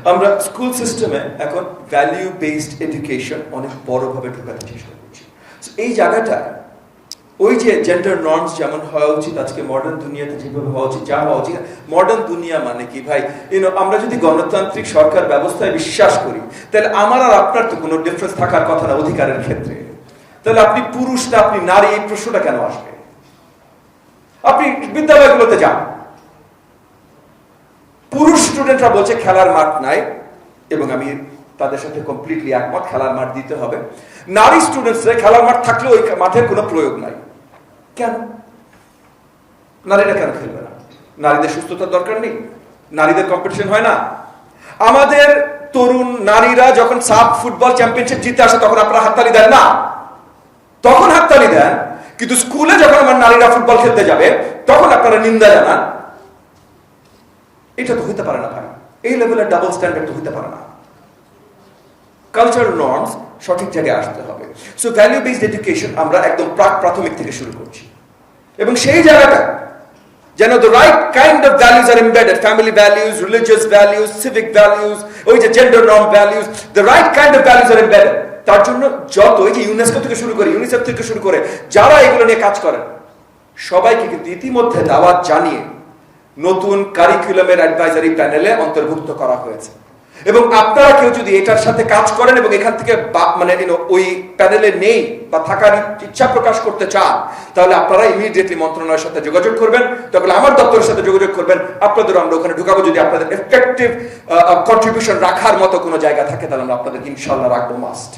আমরা স্কুল সিস্টেমে এখন ভ্যালিউ বেসড এডুকেশন অনেক বড়ভাবে ঢোকাতে চেষ্টা করছি। এই জায়গাটা ওই যে জেন্ডার নর্মস যেমন হওয়া উচিত আজকে মডার্ন দুনিয়াতে যেভাবে হওয়া উচিত, যা হওয়া উচিত, মডার্ন দুনিয়া মানে কি ভাই, আমরা যদি গণতান্ত্রিক সরকার ব্যবস্থায় বিশ্বাস করি তাহলে আমার আর আপনার তো কোনো ডিফারেন্স থাকার কথা না অধিকারের ক্ষেত্রে। তাহলে আপনি পুরুষ না আপনি নারী, এই প্রশ্নটা কেন আসবে? আপনি বিদ্যালয়গুলোতে যান, পুরুষ স্টুডেন্টরা বলছে খেলার মাঠ নাই, এবং আমি তাদের সাথে কমপ্লিটলি একমত, খেলার মাঠ দিতে হবে। নারী স্টুডেন্টসরা খেলার মাঠ থাকলেও ওই মাঠের কোনো প্রয়োগ নাই। কেন? নারীরা কেন খেলবে না? নারীদের সুস্থতার দরকার নেই? নারীদের কম্পিটিশন হয় না? আমাদের তরুণ নারীরা যখন সাব ফুটবল চ্যাম্পিয়নশিপ জিতে আসে তখন আপনারা হাততালি দেন না? তখন হাততালি দেন, কিন্তু স্কুলে যখন আমার নারীরা ফুটবল খেলতে যাবে তখন আপনারা নিন্দা জানান। এটা তো হইতে পারে না ভাই, এই লেভেলের ডাবল স্ট্যান্ডার্ড তো হইতে পারে না। কালচারাল নর্মস সঠিক জায়গায় আসতে হবে। সো ভ্যালু বেসড এডুকেশন আমরা একদম প্রাথমিক থেকে শুরু করছি, এবং সেই জায়গাটা যেন the right kind of values are embedded, family values, religious values, civic values, ওই যে gender norm values, the right kind of values are embedded। তার জন্য যত এই যে ইউনেস্কো থেকে শুরু করে, ইউনিসেফ থেকে শুরু করে যারা এগুলো নিয়ে কাজ করেন সবাইকে কিন্তু ইতিমধ্যে দাওয়াত জানিয়ে নতুন কারিকুলামের অ্যাডভাইজারি প্যানেলে অন্তর্ভুক্ত করা হয়েছে। এবং আপনারা কেউ যদি এটার সাথে কাজ করেন এবং এখান থেকে মানে ওই প্যানেলে নেই বা থাকার ইচ্ছা প্রকাশ করতে চান, তাহলে আপনারা ইমিডিয়েটলি মন্ত্রণালয়ের সাথে যোগাযোগ করবেন, তাহলে আমার দপ্তরের সাথে যোগাযোগ করবেন, আপনাদের আমরা ওখানে ঢুকাবো। যদি আপনাদের এফেক্টিভ কন্ট্রিবিউশন রাখার মতো কোনো জায়গা থাকে তাহলে আমরা আপনাদেরকে ইনশাআল্লাহ রাখবো, মাস্ট।